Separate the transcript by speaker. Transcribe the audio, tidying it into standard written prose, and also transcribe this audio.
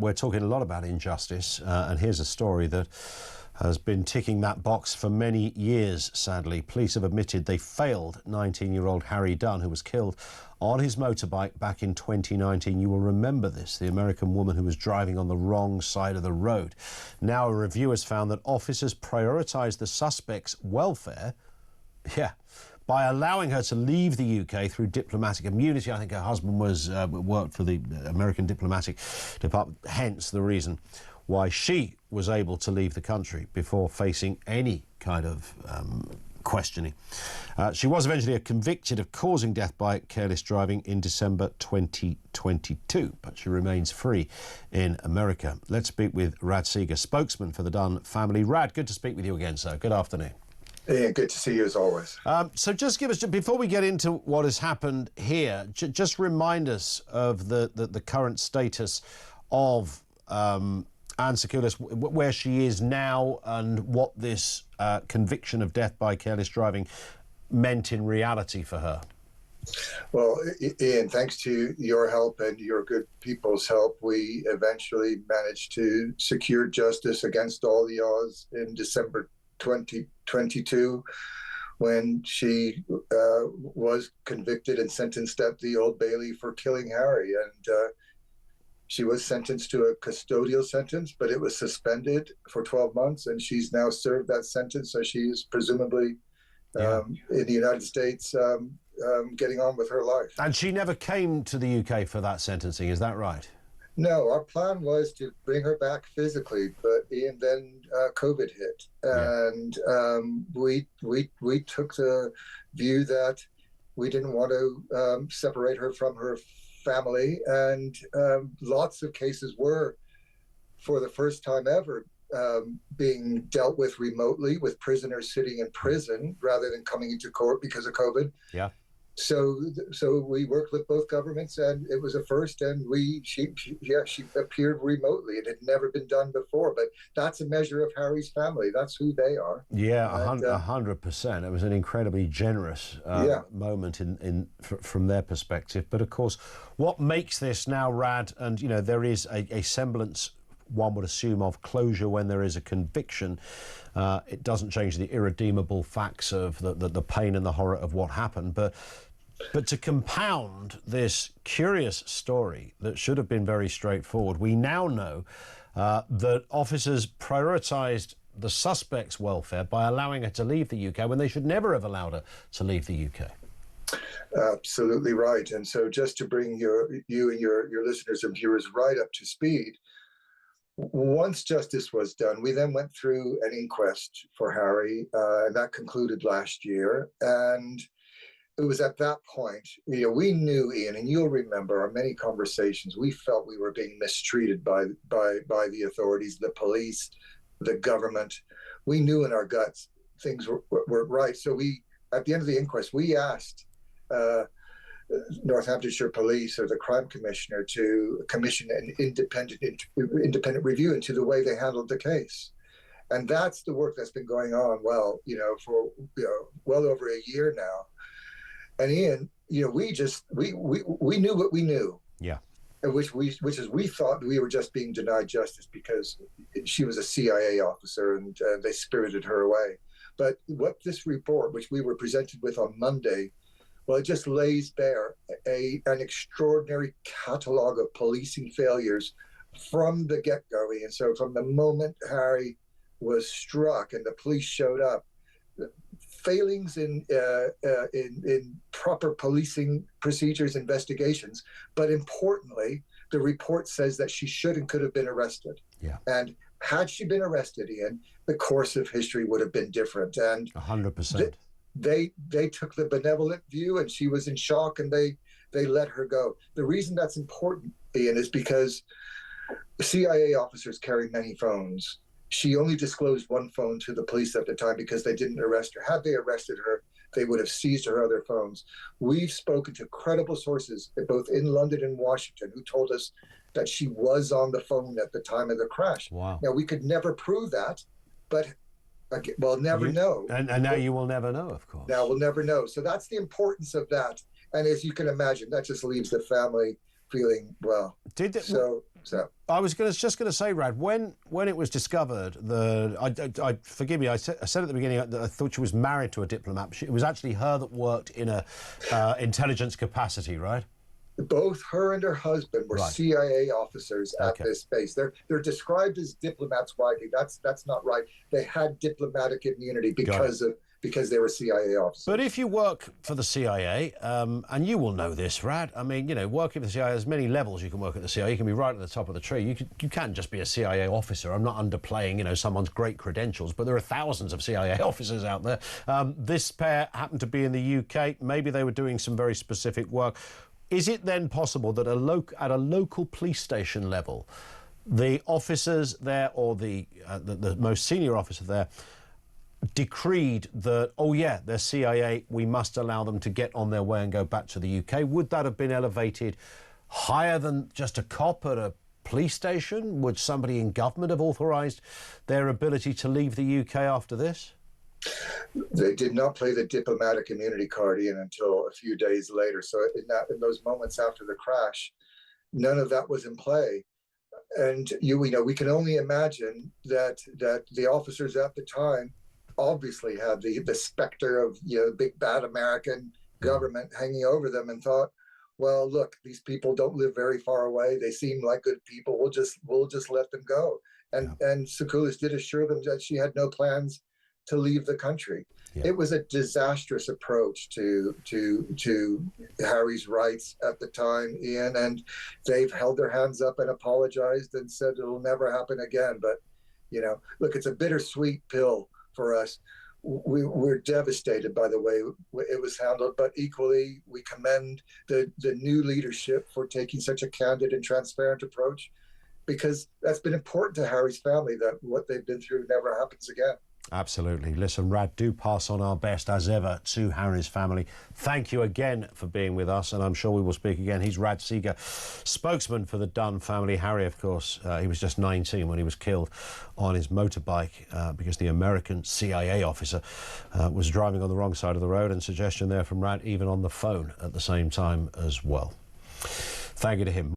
Speaker 1: we're talking a lot about injustice, and here's a story that has been ticking that box for many years, sadly. Police have admitted they failed 19-year-old Harry Dunn, who was killed on his motorbike back in 2019. You will remember this, the American woman who was driving on the wrong side of the road. Now a review has found that officers prioritised the suspect's welfare, by allowing her to leave the UK through diplomatic immunity. I think her husband worked for the American diplomatic department, hence the reason why she was able to leave the country before facing any kind of questioning. She was eventually convicted of causing death by careless driving in December 2022, but she remains free in America. Let's speak with Rad Seeger, spokesman for the Dunn family. Rad, good to speak with you again, sir. Good afternoon.
Speaker 2: Yeah, good to see you as always.
Speaker 1: So just give us, before we get into what has happened here, just remind us of the current status of Sacoolas, where she is now, and what this conviction of death by careless driving meant in reality for her.
Speaker 2: Well, Ian, thanks to your help and your good people's help, we eventually managed to secure justice against all the odds in December 2022, when she was convicted and sentenced at the Old Bailey for killing Harry. And she was sentenced to a custodial sentence, but it was suspended for 12 months, and she's now served that sentence. So she is presumably in the United States getting on with her life. And
Speaker 1: she never came to the UK for that sentencing, is that right?
Speaker 2: No, our plan was to bring her back physically, but Ian, then COVID hit, and we took the view that we didn't want to separate her from her family, and lots of cases were, for the first time ever, being dealt with remotely, with prisoners sitting in prison rather than coming into court because of COVID.
Speaker 1: Yeah.
Speaker 2: So we worked with both governments, and it was a first, and she appeared remotely. It had never been done before, but that's a measure of Harry's family. That's who they are.
Speaker 1: Yeah, 100%. It was an incredibly generous moment from their perspective. But of course, what makes this now, Rad, and you know, there is a semblance, one would assume, of closure when there is a conviction. It doesn't change the irredeemable facts of the pain and the horror of what happened. But to compound this curious story that should have been very straightforward, we now know that officers prioritised the suspect's welfare by allowing her to leave the UK when they should never have allowed her to leave the UK.
Speaker 2: Absolutely right. And so just to bring you and your listeners and viewers right up to speed, once justice was done, we then went through an inquest for Harry, and that concluded last year. And it was at that point, you know, we knew, Ian, and you'll remember our many conversations, we felt we were being mistreated by the authorities, the police, the government. We knew in our guts things weren't right. So at the end of the inquest, we asked Northamptonshire Police, or the crime commissioner, to commission an independent review into the way they handled the case. And that's the work that's been going on, well, you know, for well over a year now. And Ian, you know, we knew what we knew.
Speaker 1: Yeah.
Speaker 2: Which is we thought we were just being denied justice because she was a CIA officer, and they spirited her away. But what this report, which we were presented with on Monday, well, it just lays bare an extraordinary catalogue of policing failures from the get-go. And so from the moment Harry was struck and the police showed up, failings in proper policing procedures, investigations, but importantly, the report says that she should and could have been arrested.
Speaker 1: Yeah.
Speaker 2: And had she been arrested, Ian, the course of history would have been different. And
Speaker 1: 100%.
Speaker 2: They took the benevolent view, and she was in shock, and they let her go. The reason that's important, Ian, is because CIA officers carry many phones. She only disclosed one phone to the police at the time because they didn't arrest her. Had they arrested her, they would have seized her other phones. We've spoken to credible sources, both in London and Washington, who told us that she was on the phone at the time of the crash.
Speaker 1: Wow.
Speaker 2: Now, we could never prove that, but we'll never know.
Speaker 1: And now you will never know, of course.
Speaker 2: Now we'll never know. So that's the importance of that. And as you can imagine, that just leaves the family feeling, well,
Speaker 1: Did it,
Speaker 2: so.
Speaker 1: I was just going to say, Rad, when it was discovered, forgive me, I said at the beginning that I thought she was married to a diplomat. But it was actually her that worked in a intelligence capacity, right?
Speaker 2: Both her and her husband were CIA officers at this base. They're described as diplomats widely. That's not right. They had diplomatic immunity because they were CIA officers.
Speaker 1: But if you work for the CIA, and you will know this, Rad, I mean, you know, working for the CIA, there's many levels you can work at the CIA. You can be right at the top of the tree. You can't just be a CIA officer. I'm not underplaying, you know, someone's great credentials, but there are thousands of CIA officers out there. This pair happened to be in the UK. Maybe they were doing some very specific work. Is it then possible that at a local police station level, the officers there, or the most senior officer there, decreed that, oh yeah, they're CIA, we must allow them to get on their way and go back to the UK? Would that have been elevated higher than just a cop at a police station? Would somebody in government have authorised their ability to leave the UK after this?
Speaker 2: They did not play the diplomatic immunity card in until a few days later. So in those moments after the crash, none of that was in play. And you know, we can only imagine that the officers at the time obviously had the specter of, you know, big bad American government hanging over them, and thought, well, look, these people don't live very far away. They seem like good people. We'll just let them go. And Sacoolas did assure them that she had no plans to leave the country. Yeah. It was a disastrous approach to Harry's rights at the time, Ian, and they've held their hands up and apologized and said it'll never happen again. But, you know, look, it's a bittersweet pill for us. We're devastated by the way it was handled, but equally we commend the new leadership for taking such a candid and transparent approach, because that's been important to Harry's family, that what they've been through never happens again.
Speaker 1: Absolutely. Listen, Rad, do pass on our best, as ever, to Harry's family. Thank you again for being with us, and I'm sure we will speak again. He's Rad Seeger, spokesman for the Dunn family. Harry, of course, he was just 19 when he was killed on his motorbike because the American CIA officer was driving on the wrong side of the road, and suggestion there from Rad, even on the phone at the same time as well. Thank you to him.